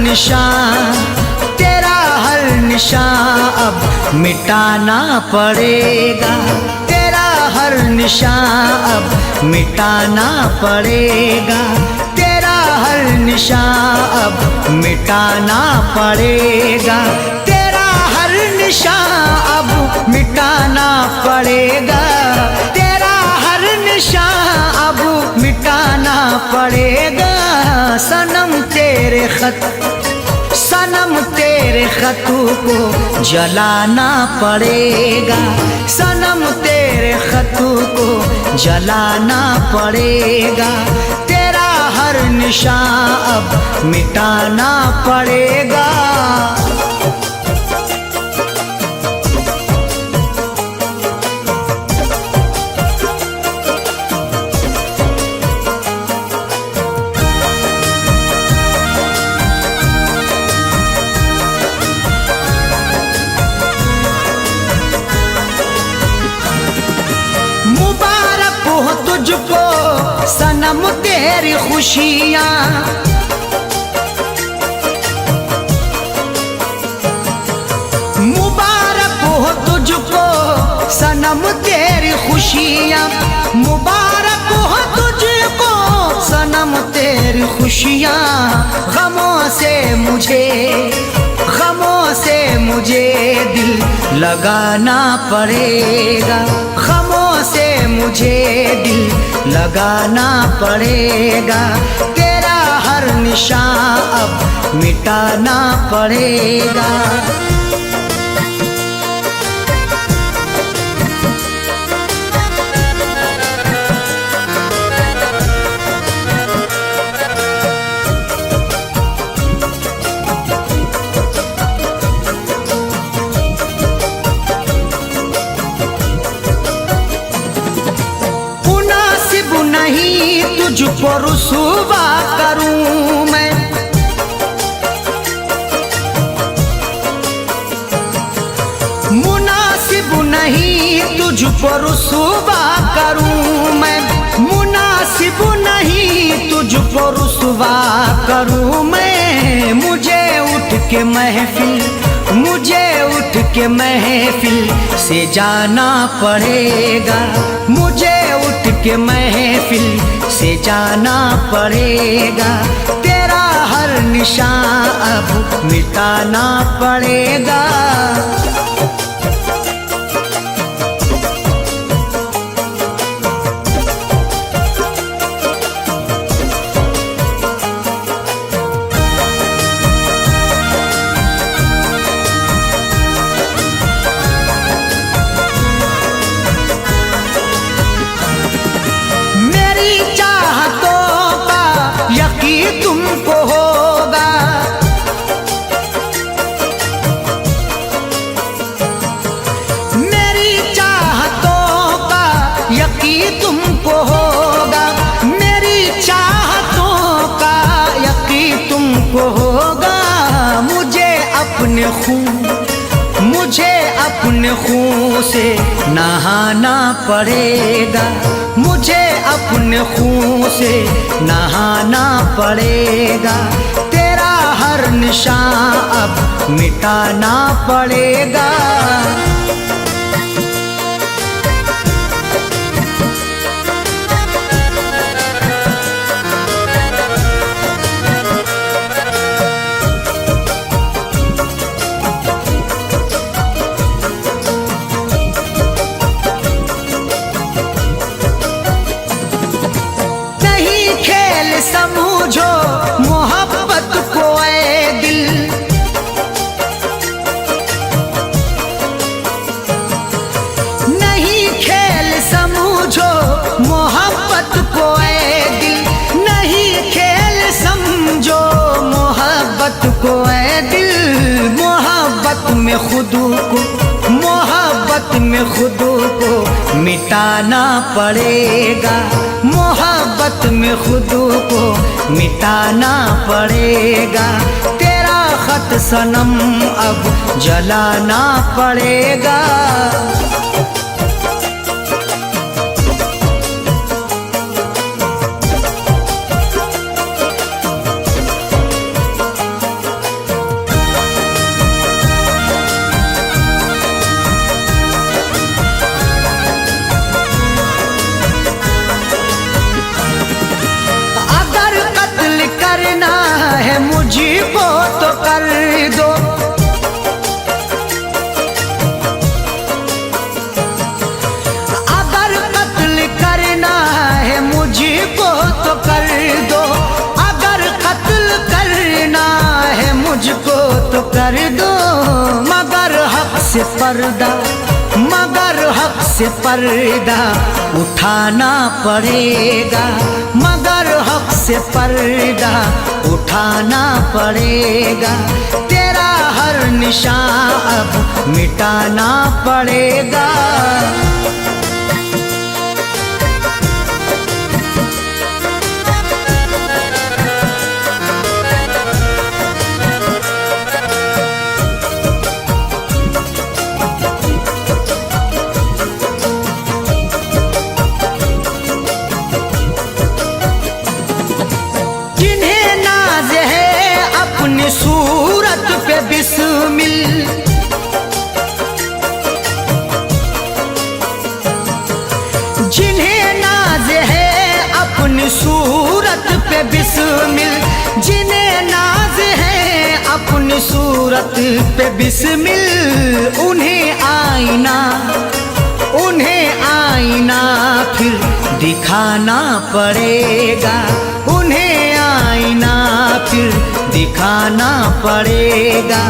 निशान, तेरा हर निशान अब मिटाना पड़ेगा। तेरा हर निशान अब मिटाना पड़ेगा। तेरा हर निशान अब मिटाना पड़ेगा। तेरा हर निशान अब मिटाना पड़ेगा। तेरा हर निशान अब मिटाना पड़ेगा। सनम तेरे खत, सनम तेरे खतों को जलाना पड़ेगा। सनम तेरे खतों को जलाना पड़ेगा। तेरा हर निशान अब मिटाना पड़ेगा। मुबारक हो तुझको सनम तेरी खुशियाँ, मुबारक हो तुझको सनम तेरी खुशियाँ, मुबारक हो तुझको सनम तेरी खुशियाँ। गमों से मुझे, गमों से मुझे दिल लगाना पड़ेगा। गमों से मुझे दिल लगाना पड़ेगा। तेरा हर निशान अब मिटाना पड़ेगा। नहीं तुझको रुसवा करूं मैं, मुनासिब नहीं तुझको रुसवा करूं मैं, मुनासिब नहीं तुझको रुसवा करूं मैं। मुझे उठ के महफिल, मुझे उठ के महफिल से जाना पड़ेगा। मुझे उठ के महफिल से जाना पड़ेगा। तेरा हर निशान अब मिटाना पड़ेगा। तुमको होगा, मेरी चाहतों का यकीन तुमको होगा। मेरी चाहतों का यकीन तुमको होगा। मुझे अपने खून, मुझे अपने खून से नहाना पड़ेगा। मुझे अपने खून से नहाना पड़ेगा। तेरा हर निशान अब मिटाना पड़ेगा। समझो मोहब्बत को ऐ दिल, नहीं खेल समझो मोहब्बत को ऐ दिल, नहीं खेल समझो मोहब्बत को ऐ दिल। मोहब्बत में खुद को, मोहब्बत में खुद को मिटाना पड़ेगा। मोहब्बत में खुद को मिटाना पड़ेगा। तेरा खत सनम अब जलाना पड़ेगा। मुझको तो कर दो। अगर कत्ल करना है मुझको तो कर दो, अगर कत्ल करना है मुझको तो कर दो, मगर हक से पर्दा, मगर हक से पर्दा उठाना पड़ेगा, मगर हक से पर्दा उठाना पड़ेगा। तेरा हर निशान अब मिटाना पड़ेगा। सूरत पे बिस्मिल, जिन्हें नाज है अपनी सूरत पे बिस्मिल, जिन्हें नाज है अपनी सूरत पे बिस्मिल, उन्हें आईना, उन्हें आईना फिर दिखाना पड़ेगा, उन्हें आईना फिर दिखाना पड़ेगा।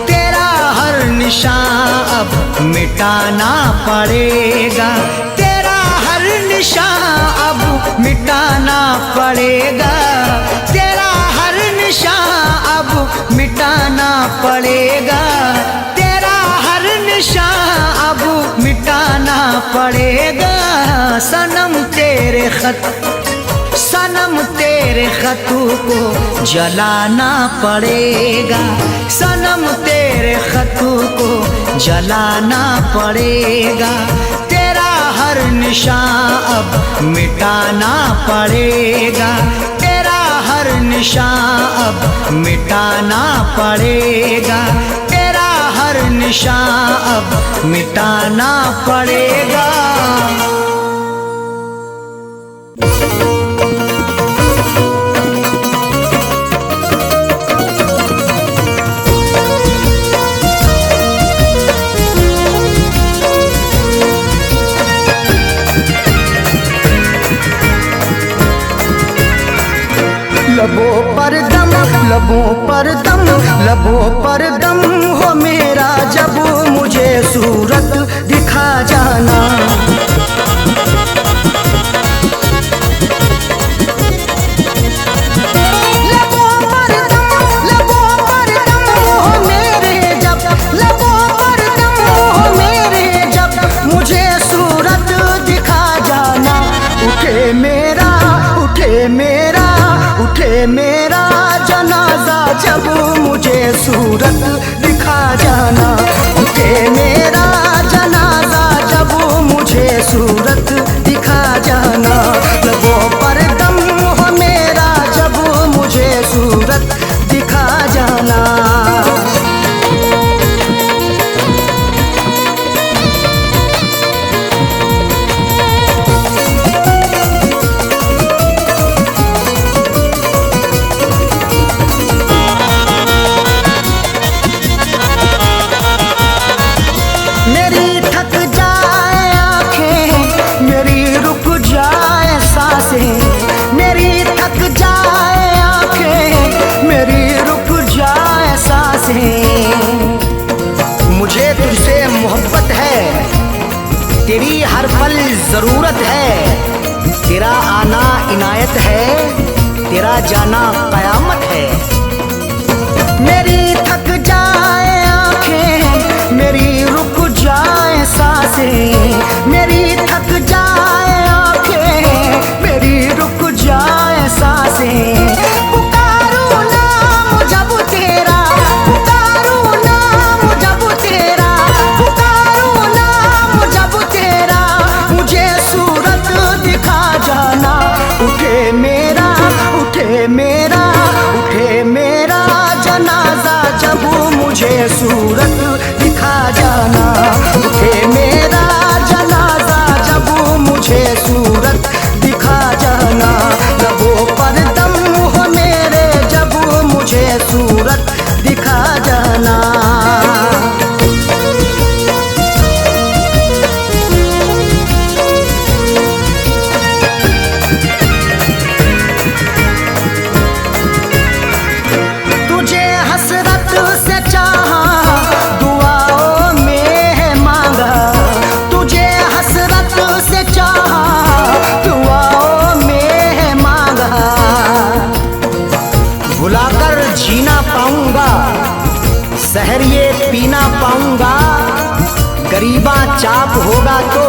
तेरा हर निशान अब मिटाना पड़ेगा, तेरा हर निशान अब मिटाना पड़ेगा, तेरा हर निशान अब मिटाना पड़ेगा, तेरा हर निशान अब मिटाना पड़ेगा। सनम तेरे खत, सनम तेरे खतों को जलाना पड़ेगा, सनम तेरे खतों को जलाना पड़ेगा। तेरा हर निशान अब मिटाना पड़ेगा, तेरा हर निशान अब मिटाना पड़ेगा, तेरा हर निशान अब मिटाना पड़ेगा। लबों पर दम, लबों पर दम, लबों पर दम हो मेरा, जब मुझे सूरत दिखा जाना। लबों पर दम, लबों पर दम हो मेरे जब, लबों पर दम हो मेरे जब, मुझे सूरत दिखा जाना। उठे मेरा, उठे मेरा, उठे मेरा जनाजा, जब मुझे सूरत दिखा जाना। उठे मेरा जनाजा, जब मुझे सूरत दिखा जाना। लबों पर दम हो मेरा, जब मुझे सूरत दिखा जाना। मुझे तुझसे मोहब्बत है, तेरी हर पल जरूरत है, तेरा आना इनायत है, तेरा जाना कयामत है। मेरी थक जाए आंखें, मेरी रुक जाए सांसें, मेरी थक जाए आंखें, मेरी रुक जाए सांसें। मेरा, उठे मेरा जनाजा, जब मुझे सूरत दिखा जाना। उठे मेरा जनाजा, होगा तो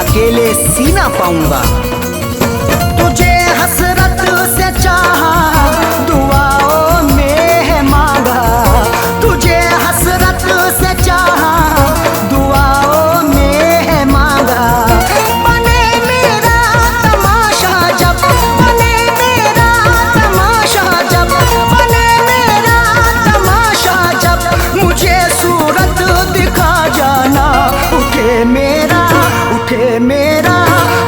अकेले सीना पाऊंगा। तुझे हसरत से चाहा, दुआओं में है मांगा। तुझे हसरत से चाहा, दुआओं में है मांगा। बने मेरा तमाशा जब, बने मेरा तमाशा जब, बने मेरा तमाशा जब, मुझे सूरत दिखा जाना। उठे मेरा, उठे मेरा,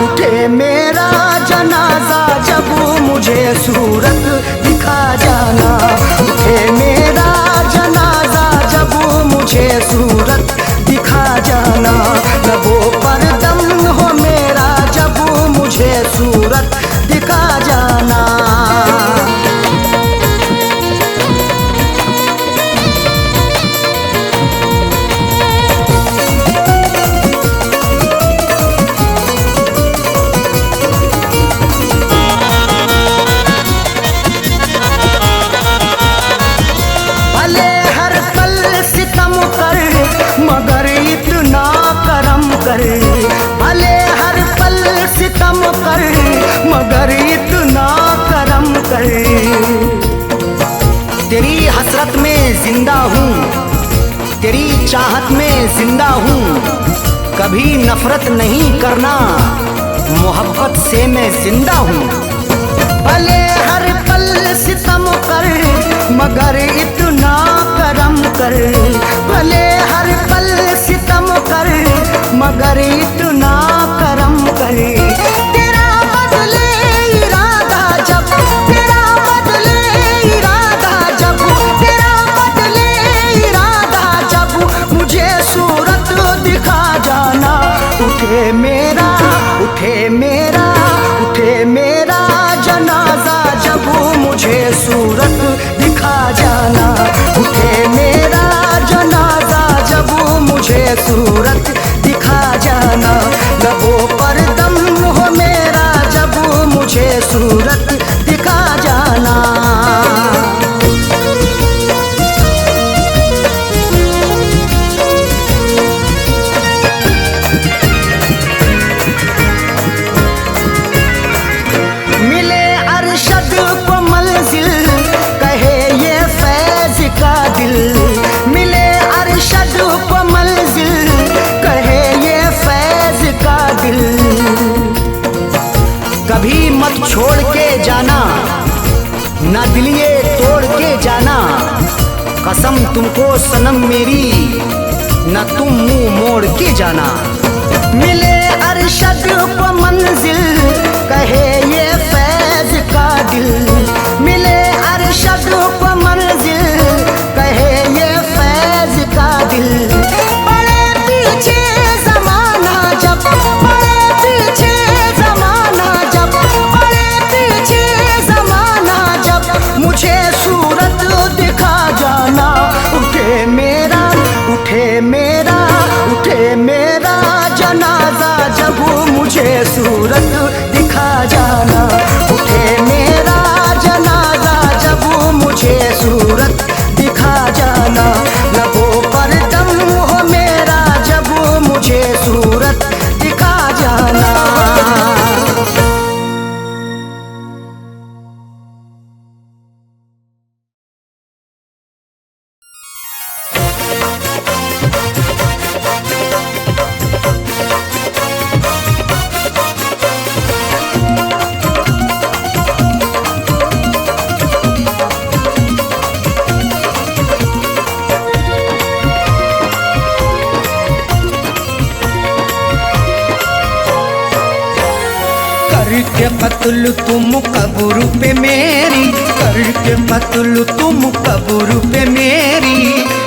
उठे मेरा जनाजा जब, मुझे सूरत दिखा जाना। उठे मेरा जनाजा जब, मुझे सूरत दिखा जाना। लबों पर दम हो मेरा जब, मुझे सूरत दिखा जाना। मगर इतना करम कर, भले हर पल सितम कर, मगर इतना करम कर। तेरी हसरत में जिंदा हूँ, तेरी चाहत में जिंदा हूँ। कभी नफरत नहीं करना, मोहब्बत से मैं जिंदा हूँ। भले हर पल सितम कर, मगर इतना करम कर। भले हर पल सितम कर, मगर इतना करम कर। तेरा बदले इरादा जब, तेरा बदले इरादा जब, तेरा बदले इरादा जब, मुझे सूरत दिखा जाना। उठे मेरा, उठे मेरा, उठे मेरा जनाजा जब, मुझे सूरत दिखा जाना। उठे मेरा जनाजा जब, मुझे सूरत दिखा जाना। लबों पर दम हो मेरा जब, मुझे सूरत दिखा जाना। मिले अरशद को मंजिल, कहे ये फैज का दिल। मिले अरशद को मंजिल, कहे ये फैज का दिल। कभी मत छोड़ के जाना, ना दिलिए तोड़ के जाना। कसम तुमको सनम मेरी, न तुम मुंह मोड़ के जाना। मिले अरशद को मंजिल, कहे ये फैज का दिल। मिले अरशद को मंजिल, कहे ये फैज का दिल। बड़े पीछे जमाना जब, बड़े पीछे जमाना जब, बड़े पीछे जमाना जब, मुझे सूरत दिखा जाना। उठे मेरा, उठे मेरा, उठे मेरा जनाजा जब, मुझे सूरत दिखा जाना। उठे मेरा जनाजा जब, मुझे सूरत दिखा जाना। लबों पर दम हो मेरा जब, मुझे सूरत दिखा जाना। करके कत्ल तुम कब्र पे मेरी, करके कत्ल तुम कब्र पे मेरी,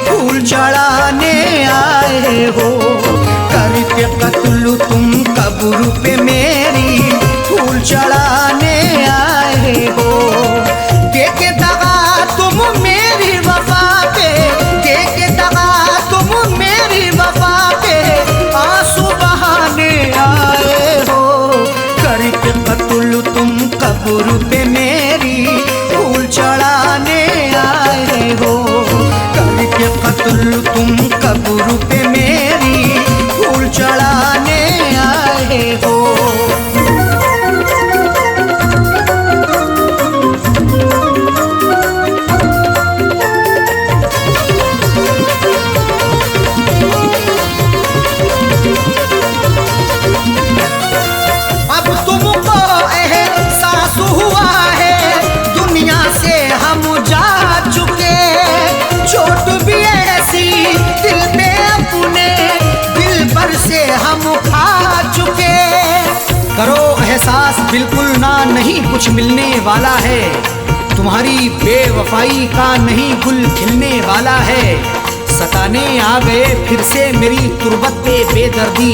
फूल चढ़ाने आए हो। करके कत्ल तुम कब्र पे मेरी, फूल चढ़ाने आए हो। देके दगा तुम मेरी वफा पे, देके दगा तुम मेरी वफा पे, आंसू बहाने आए हो। करके कत्ल तुम कब्र पे मेरी, फूल चढ़ाने आए हो। करके कत्ल तुम कब्र पे मेरी, फूल चढ़ा करो एहसास बिल्कुल ना, नहीं कुछ मिलने वाला है। तुम्हारी बेवफाई का नहीं गुल खिलने वाला है। सताने आ गए फिर से मेरी तुरबत पे बेदर्दी,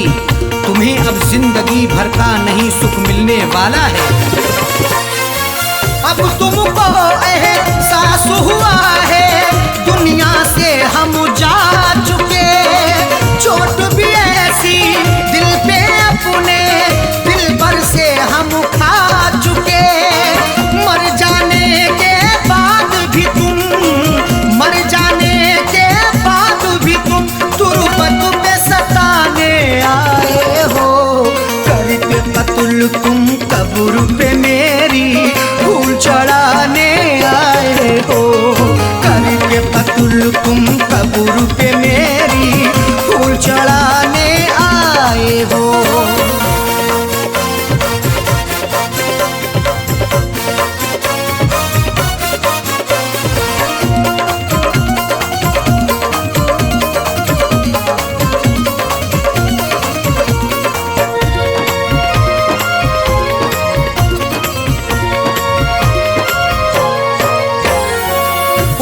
तुम्हें अब जिंदगी भर का नहीं सुख मिलने वाला है। अब तुमको एहसास हुआ है दुनिया से हम जा चुके, चोट भी ऐसी दिल पे अपने दिल पर से हम खा चुके। मर जाने के बाद भी तुम, मर जाने के बाद भी तुम तुरबत पे सताने आए हो। करके कत्ल तुम कब्र पे मेरी फूल चढ़ाने आए हो। करके कत्ल तुम कब्र पे मेरी फूल चढ़ाने आए हो।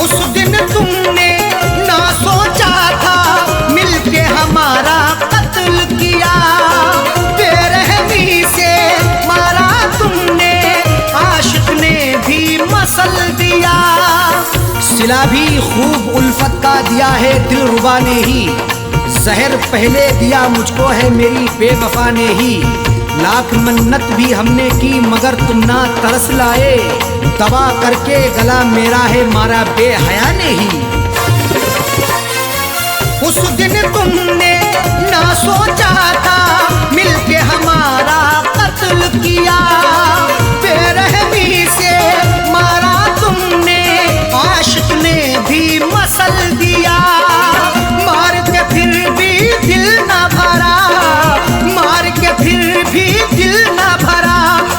उस दिन तुमने ना सोचा था मिलके हमारा कत्ल किया, बेरहमी से मारा तुमने, आशिक ने भी मसल दिया। सिला भी खूब उल्फत का दिया है दिलरुबा ने ही, जहर पहले दिया मुझको है मेरी बेवफा ने ही। लाख मन्नत भी हमने की मगर तुम ना तरस लाए, दबा करके गला मेरा है मारा बेहया ने ही। उस दिन तुमने ना सोचा था मिलके हमारा कत्ल किया, बेरहमी से मारा तुमने, आशिक ने भी मसल दिया। मार के फिर भी दिल ना भरा, मार के फिर भी दिल ना भरा,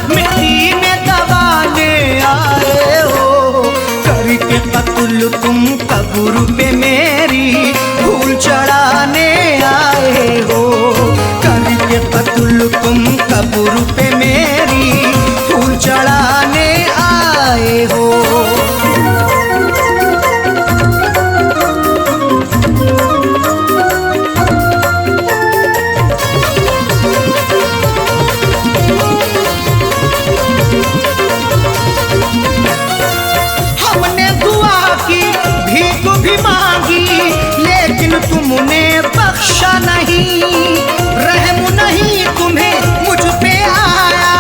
मिट्टी में दबाने आए हो। करके कत्ल तुम कब्र पे मेरी फूल चढ़ाने आए हो। करके कत्ल तुम कब्र पे मेरी फूल चढ़ाने आए हो। हमने दुआ की, भीख भी मांगी, लेकिन तुमने बख्शा नहीं। रहम नहीं तुम्हें मुझ पे आया,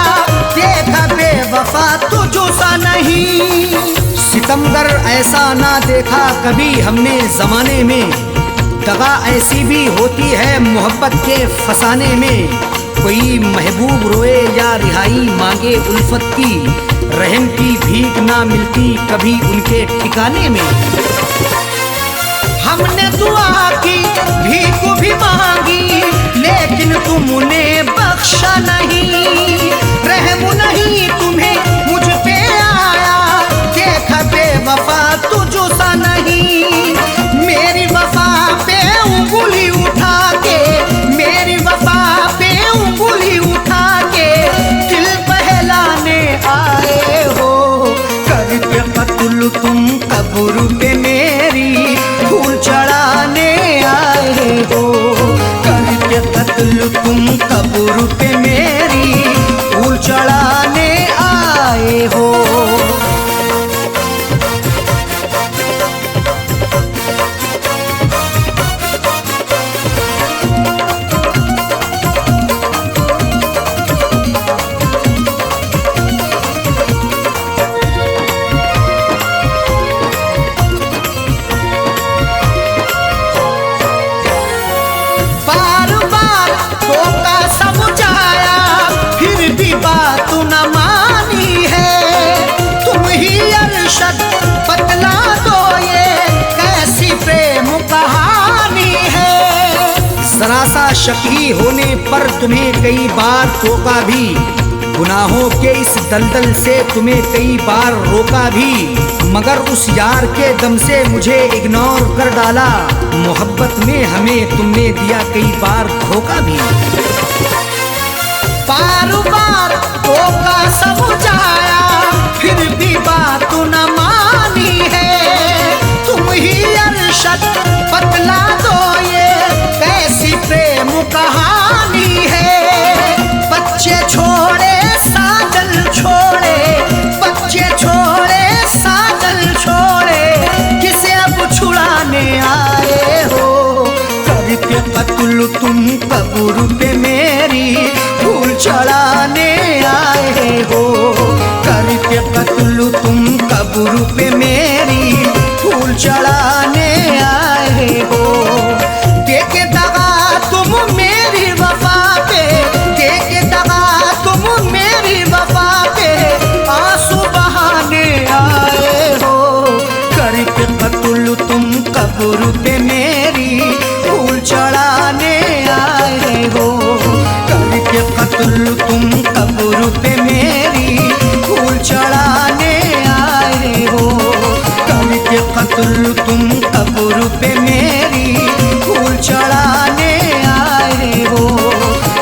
देखा बेवफा तुझसा नहीं। सितमगर ऐसा ना देखा कभी हमने जमाने में, दगा ऐसी भी होती है मोहब्बत के फसाने में। कोई महबूब रोए या रिहाई मांगे उल्फत की, रहम की भीख ना मिलती कभी उनके ठिकाने में। हमने दुआ की, भीख भी मांगी, लेकिन तुमने बख्शा नहीं। रहम नहीं तुम्हें मुझ पे आया, देखा बेवफा तुझसा नहीं। मेरी वफा पे उंगली उठा के, मेरी वफा पे उंगली उठा के दिल बहलाने आए हो। करके कत्ल तुम कब्र पे मेरी फूल चढ़ाने आए हो। करके कत्ल तुम कब्र पे मेरी फूल चढ़ाने आए हो। बार बार धोखा समझाया, फिर भी बात न मानी है। तुम ही अरशद बतला दो ये कैसी प्रेम कहानी है। जरा सा शकी होने पर तुम्हें कई बार टोका भी, गुनाहों के इस दलदल से तुम्हें कई बार रोका भी, मगर उस यार के दम से मुझे इग्नोर कर डाला। मोहब्बत में हमें तुमने दिया कई बार धोखा भी। बार बार कत्ल तुम कब्र पे मेरी फूल चढ़ाने आए हो, करके कत्ल तुम कब्र पे मेरी फूल चढ़ाने आए हो। देके दगा तुम मेरी वफा पे, देके दगा तुम मेरी वफा पे आंसू बहाने आए हो, करके कत्ल तुम कब्र पे मेरी फूल चढ़ाने आए हो, करके कत्ल तुम कब्र पे मेरी फूल चढ़ाने आए हो, करके कत्ल तुम कब्र पे मेरी फूल चढ़ाने आए हो,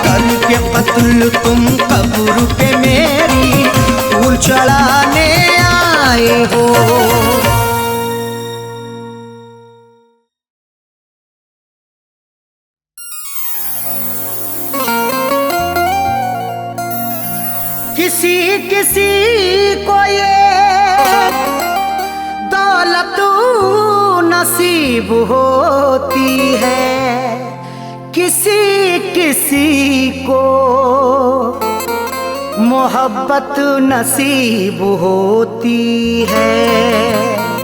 करके कत्ल तुम कब्र पे मेरी फूल चढ़ाने आए हो। किसी किसी को ये दौलत नसीब होती है, किसी किसी को मोहब्बत नसीब होती है।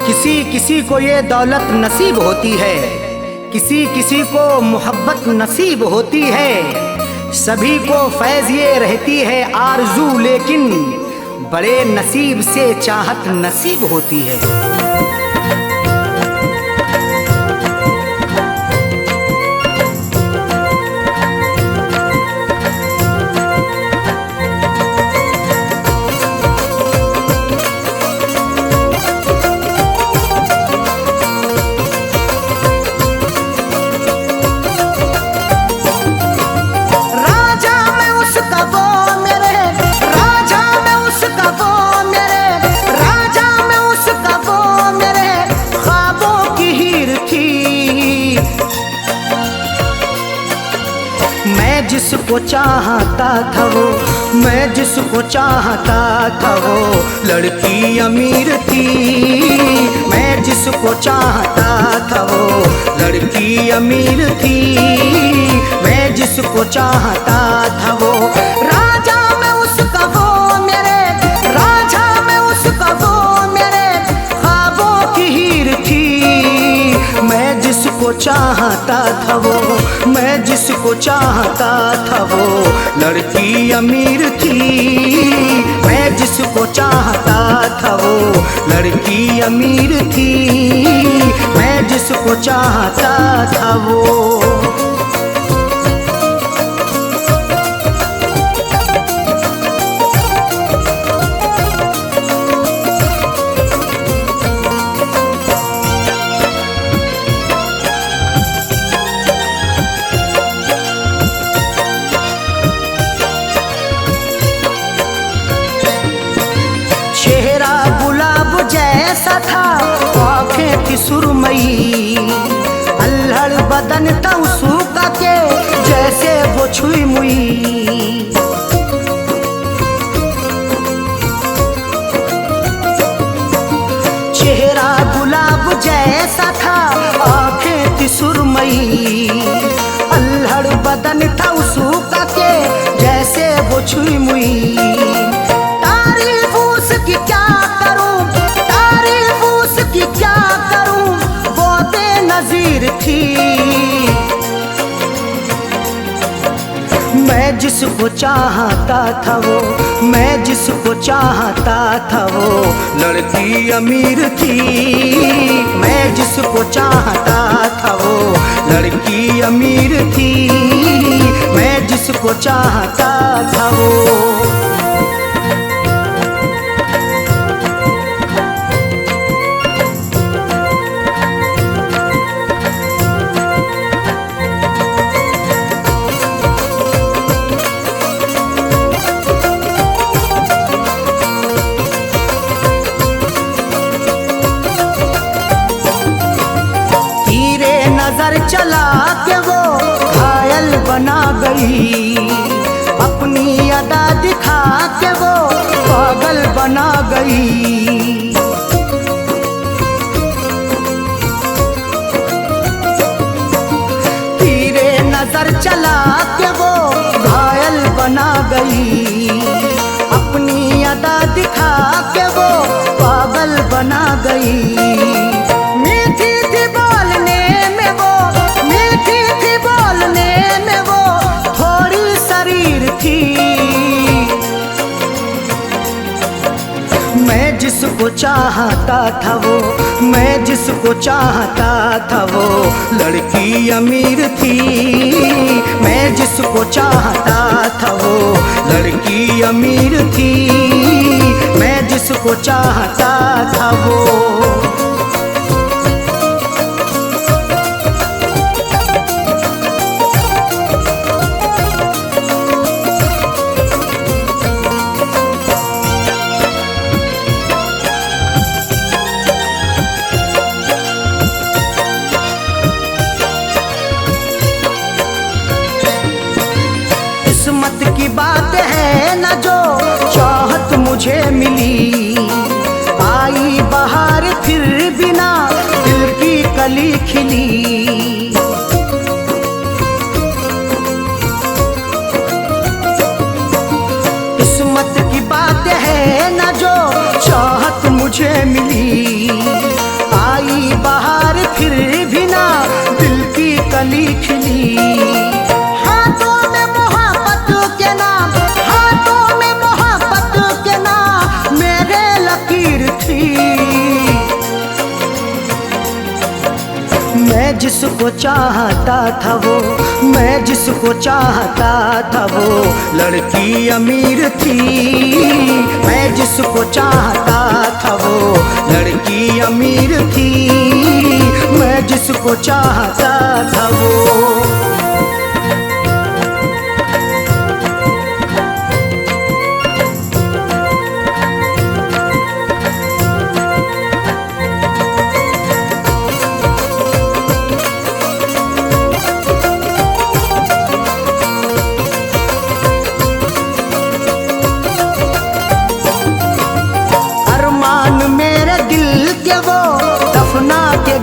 किसी किसी को ये दौलत नसीब होती है, किसी किसी को मोहब्बत नसीब होती है। सभी को फैज़ ये रहती है आरज़ू, लेकिन बड़े नसीब से चाहत नसीब होती है। जिसको चाहता था वो, मैं जिसको चाहता था वो लड़की अमीर थी, मैं जिसको चाहता था वो लड़की अमीर थी, मैं जिसको चाहता था वो राजा में उसका वो मेरे, राजा में उसका वो मेरे ख्वाबों की हीर थी। मैं जिसको चाहता था वो, मैं जिसको चाहता था वो लड़की अमीर थी, मैं जिसको चाहता था वो लड़की अमीर थी, मैं जिसको चाहता था वो। जैसा था आँखें थी सुरमई, अल्हड़ बदन था उसका के जैसे वो छुई मुई। चेहरा गुलाब जैसा था आँखें थी सुरमई, अल्हड़ बदन था उसका के जैसे वो छुई मुई। तारीफ उसकी क्या करूं, तारीफ उसकी क्या करूं, वो बेनज़ीर थी। मैं जिसको चाहता था वो, मैं जिसको चाहता था वो लड़की अमीर थी, मैं जिसको चाहता था वो लड़की अमीर थी, मैं जिसको चाहता था वो। नजर चला के वो घायल बना गई, अपनी अदा दिखा के वो पागल बना गई। तीरे नजर जिसको चाहता था वो, मैं जिसको चाहता था वो लड़की अमीर थी। मैं जिसको चाहता था वो लड़की अमीर थी। मैं जिसको चाहता था वो। किस्मत की बात है ना जो चाहत मुझे मिली, आई बहार फिर बिना दिल की कली खिली। किस्मत की बात है ना जो चाहत मुझे मिली, आई बहार फिर बिना दिल की कली खिली। हाथों में मोहब्बत के नाम, हाथों में मोहब्बत के नाम मेरे लकीर थी। मैं जिसको चाहता था वो, मैं जिसको चाहता था वो लड़की अमीर थी। मैं जिसको चाहता था वो लड़की अमीर थी। मैं जिसको चाहता था वो।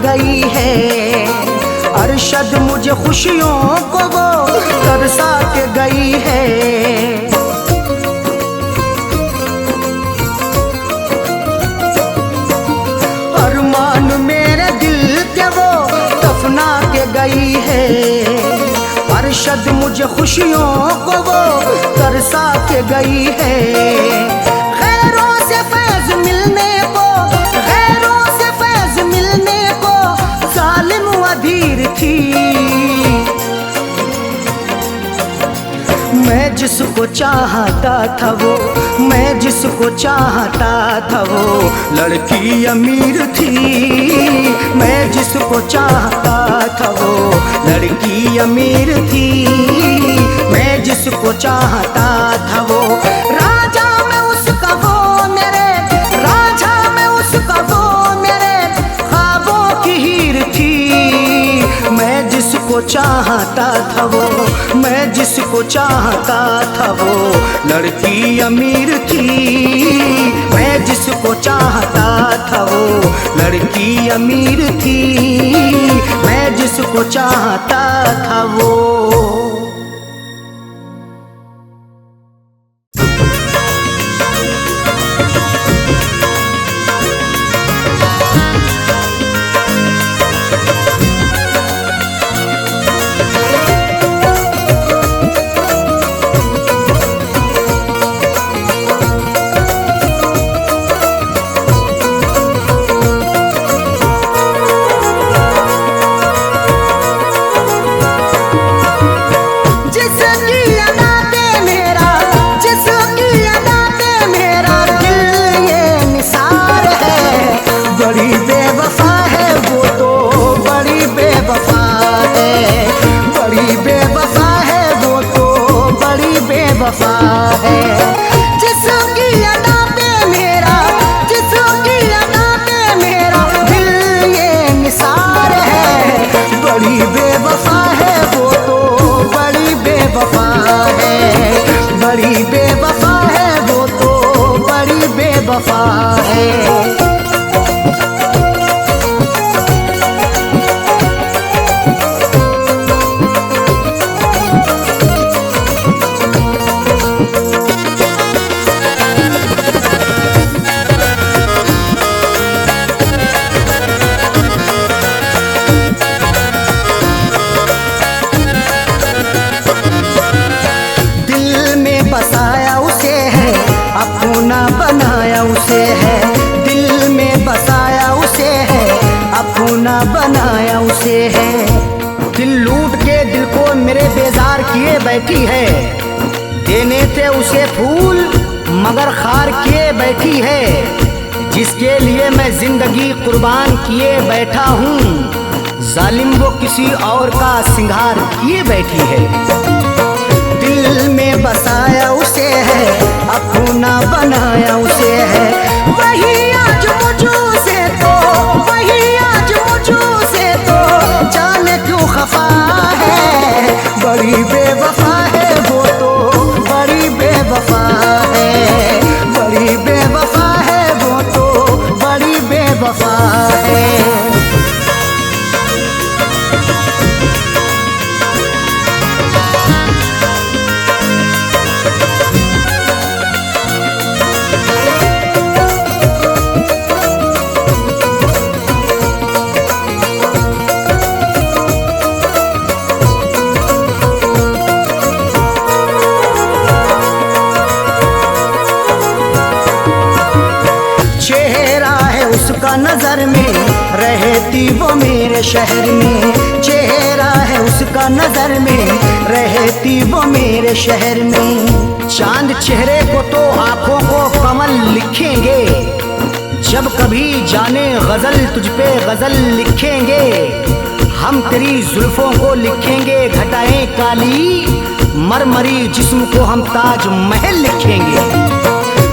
गई है अरशद मुझे खुशियों को वो तरसा के गई है। अरमान मेरे दिल के वो दफना के गई है। अरशद मुझे खुशियों को वो तरसा के गई है। खैरों से फैज मिलने को, खैरों से फैज मिलने को जालिम अधीर थी। मैं जिसको चाहता था वो, मैं जिसको चाहता था वो लड़की अमीर थी। मैं जिसको चाहता था वो लड़की अमीर थी। मैं जिसको चाहता था वो राजा में उसका वो मेरे, राजा में उसका वो मेरे ख्वाबों की हीर थी। मैं जिसको चाहता था वो, मैं जिसको चाहता था वो लड़की अमीर थी। मैं जिसको चाहता था वो लड़की अमीर थी। मैं जिसको चाहता था वो। वफा है जिसकी अदा पे मेरा, जिसकी अदा पे मेरा दिल ये निसार है। बड़ी बेवफा है वो तो, बड़ी बेवफा है, बड़ी बेवफा है वो तो, बड़ी बेवफा है। बसाया उसे है, अपना बनाया उसे है, दिल बैठी है। देने थे उसे फूल मगर खार किए बैठी है। जिसके लिए मैं जिंदगी कुर्बान किए बैठा हूँ, जालिम वो किसी और का सिंगार किए बैठी है। दिल में बसाया उसे है, अपना बनाया उसे है। वही आज मुझे से तो, वही आज मुझे से तो जाने क्यों खफा है। बड़ी बेवफा है वो तो, बड़ी बेवफा है, बड़ी बेवफा है वो तो, बड़ी बेवफा है। उसका नजर में रहती वो मेरे शहर में। चेहरा है उसका नजर में रहती वो मेरे शहर में। चांद चेहरे को तो आंखों को कमल लिखेंगे, जब कभी जाने गजल तुझ पे गजल लिखेंगे। हम तेरी जुल्फों को लिखेंगे घटाएं काली, मरमरी जिस्म को हम ताज महल लिखेंगे।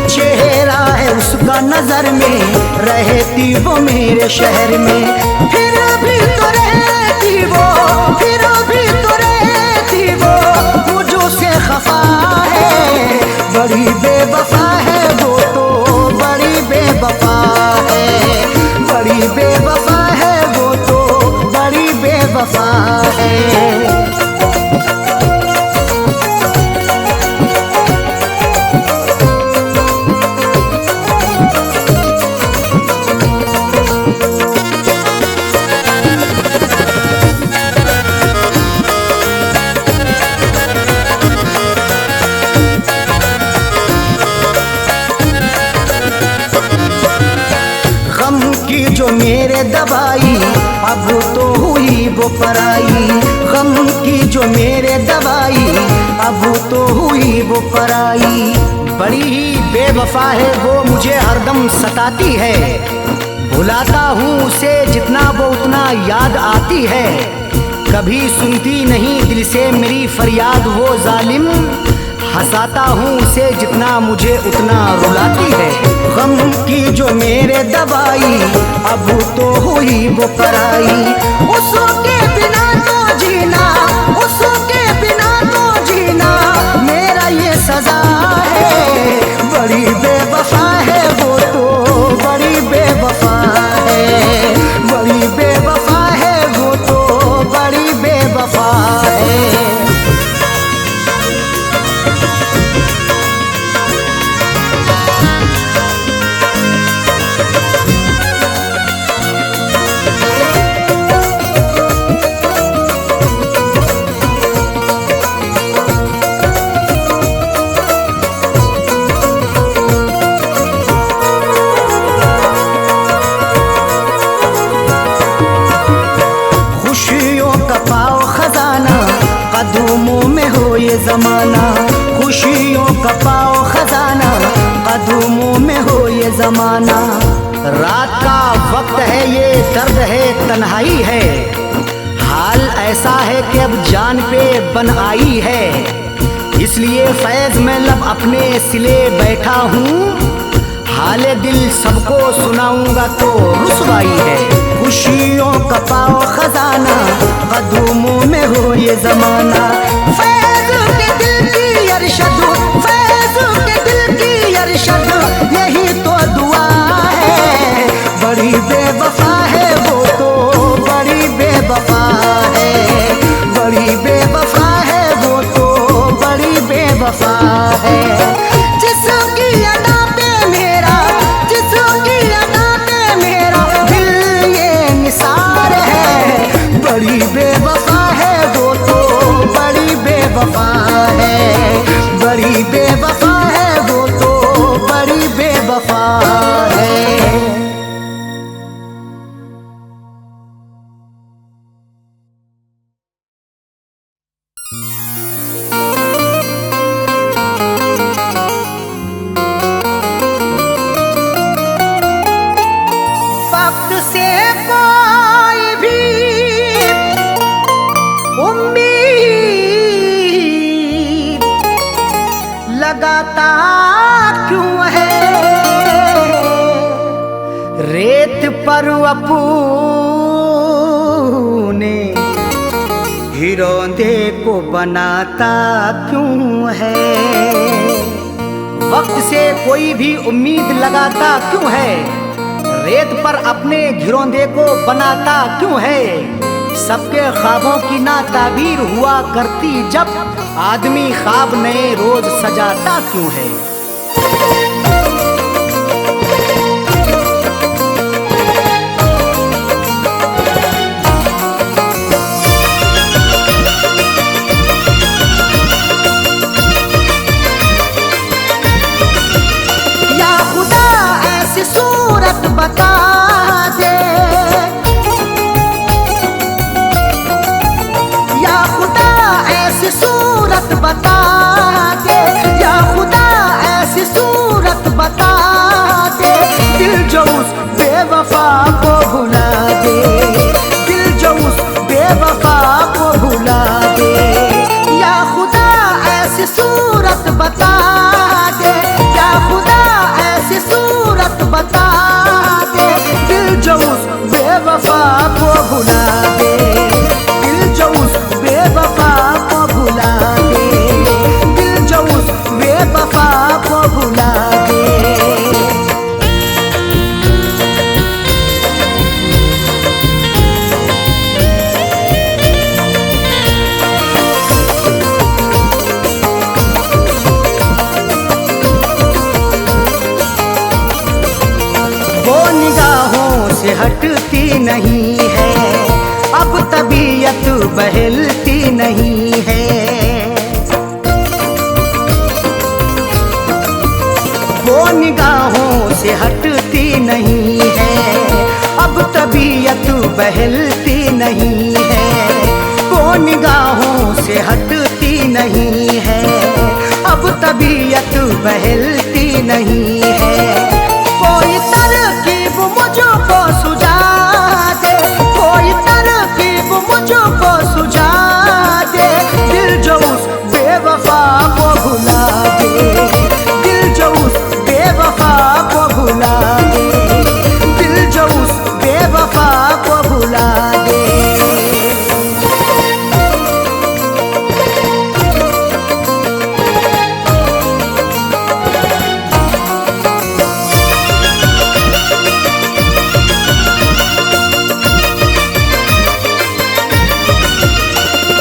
चेहरा है उसका नजर में रहती वो मेरे शहर में। फिर भी तो रहती वो, फिर भी तो रहती वो मुझो से खफा है। बड़ी बेवफा है वो तो, बड़ी बेवफा है, बड़ी बेवफा है वो तो, बड़ी बेवफा है। जो मेरे दवाई अब तो हुई वो पराई। गम की जो मेरे दवाई अब तो हुई वो पराई। बड़ी ही बेवफा है वो, मुझे हरदम सताती है। भुलाता हूँ उसे जितना वो उतना याद आती है। कभी सुनती नहीं दिल से मेरी फरियाद वो जालिम। हंसाता हूँ उसे जितना मुझे उतना रुलाती है। गम की जो मेरे दवाई अब तो हुई वो पराई। उसके बिना तो जीना, उसके बिना तो जीना मेरा ये सजा है। बड़ी बेवफा है वो तो, बड़ी बेवफा है, बड़ी बेवफा है वो तो, बड़ी बेवफा है। कदमों में हो ये जमाना, खुशियों का पाओ खजाना। कदमों में हो ये जमाना। रात का वक्त है ये दर्द है तन्हाई है। हाल ऐसा है कि अब जान पे बन आई है। इसलिए फैज में लब अपने सिले बैठा हूँ। हाले दिल सबको सुनाऊंगा तो रुसवाई है। खुशियों का पाओ खजाना, कदमों में हो ये जमाना। फैज के दिल की अरशद, फैज के दिल की अरशद, यही तो दुआ है। बड़ी बेवफा है वो तो, बड़ी बेवफा है, बड़ी बेवफा है वो तो, बड़ी बेवफा है। जिसकी अदा पे मेरा, जिसकी अदा पे मेरा दिल ये निसार है। बड़ी बेवफा है वो तो, बड़ी बेवफा है, बड़ी बेवफा है वो तो, बड़ी बेवफा है। लगाता क्यों है, रेत पर अपने हिरोंदे को बनाता क्यों है। वक्त से कोई भी उम्मीद लगाता क्यों है, रेत पर अपने घिरौंदे को बनाता क्यों है। सबके ख्वाबों की ना ताबीर हुआ करती जब, आदमी ख्वाब नए रोज सजाता क्यों है। या खुदा ऐसी सूरत बता दे, या खुदा ऐसी सूरत बता दे, या खुदा ऐसी सूरत बता दे, दिल जो उस बेवफा को भुला दे, दिल जो उस बेवफा को भुला दे। या खुदा ऐसी सूरत बता दे, या खुदा ऐसी सूरत बता दे, दिल जो उस बेवफा को भुला दे, दिल जो उस बेवफा को भुला दे, दिल जो उस बेवफा को भुला दे। वो निगाहों से हटती नहीं है, अब तबीयत बहलती नहीं है। वो निगाहों से हटती नहीं है, अब तबीयत बहलती नहीं है। वो निगाहों से हटती नहीं है, अब तबीयत बहलती नहीं है। कोई तरकीब मुझको सुझा दे, कोई तरकीब मुझको सुझा दे, दिल जो उस बेवफा को भुला दे, दिल जो उस बेवफा को भुला दे, दिल जो उस बेवफा को भुला दे।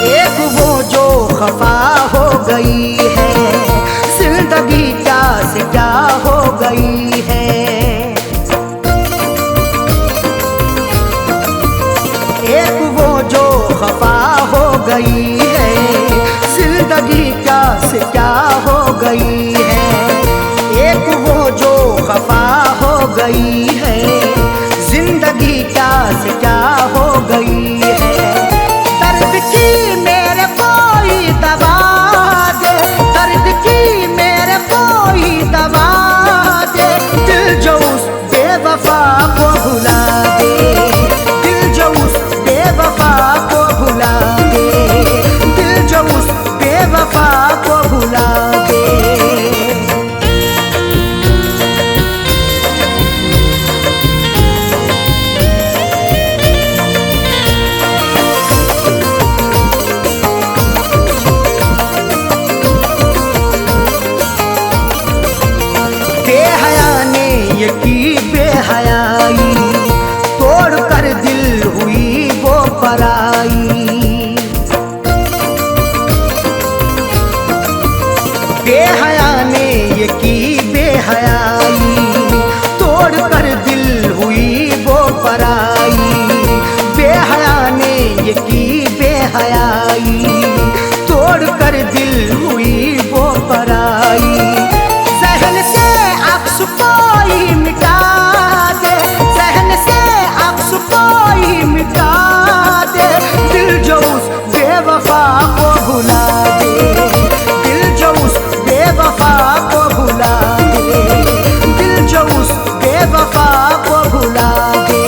एक वो जो खफा हो गई है, जिंदगी क्या से क्या हो गई है। एक वो जो खफा हो गई है, जिंदगी क्या से क्या हो गई है। एक वो जो खफा हो गई है, जिंदगी क्या से क्या हो गई है। दर्द की मेरे कोई दवा दे, दर्द की मेरे कोई दवा दे, दिल जो उस बेवफा को भुला दे, दिल जो उस बेवफा को भुला दे, दिल जो उस बेवफा को भुला दे। बेहया ने ये की बेहयाई, तोड़ कर दिल हुई वो पराई। बेहया ने ये की बेहयाई, तोड़ कर दिल हुई वो पराई। बेहया ने ये की बेहयाई, तोड़ कर दिल हुई वो पराई। सहन से अक्स कोई मिटा दे, सहन से अक्स कोई मिटा दे, दिल जो उस बेवफा को भुला दे, दिल जो उस बेवफा को भुला दे, दिल जो उस बेवफा को भुला दे।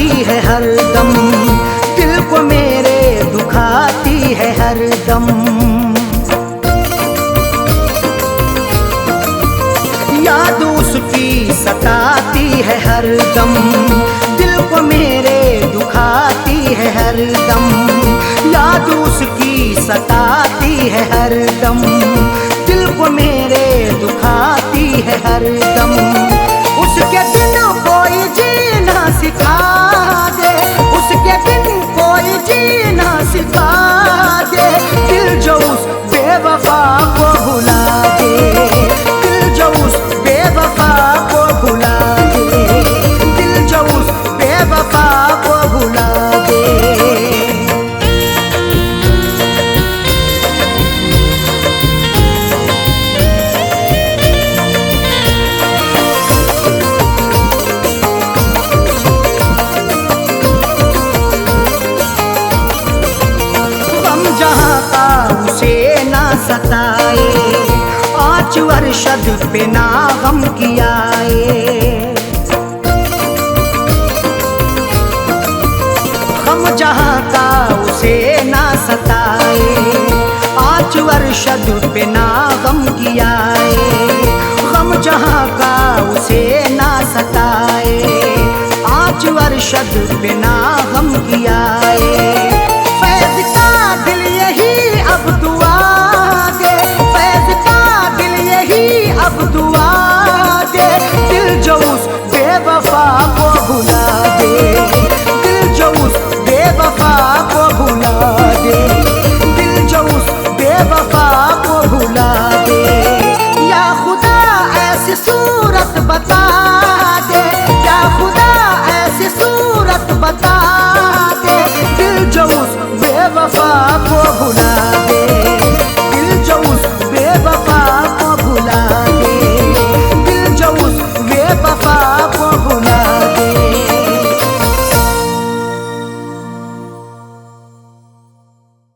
सताती है हरदम, दिल को मेरे दुखाती है हरदम। याद उसकी सताती है हरदम, दिल को मेरे दुखाती है हरदम। याद उसकी सताती है हरदम, दिल को मेरे दुखाती है हरदम। उसके बिन कोई जीना सिखा दे, उसके बिन कोई जीना सिखा दे। दिल जो उस बेवफा को भुला दे, दिल जो उस बेवफा को भुला दे, दिल जो उस बेवफा को भुला दे। जहाँ का उसे ना सताए, आँच अरशद पे ना गम कियाए। गम जहाँ का उसे ना सताए, आँच अरशद पे ना गम कियाए। गम जहाँ का उसे ना सताए, आँच अरशद पे ना गम कियाए।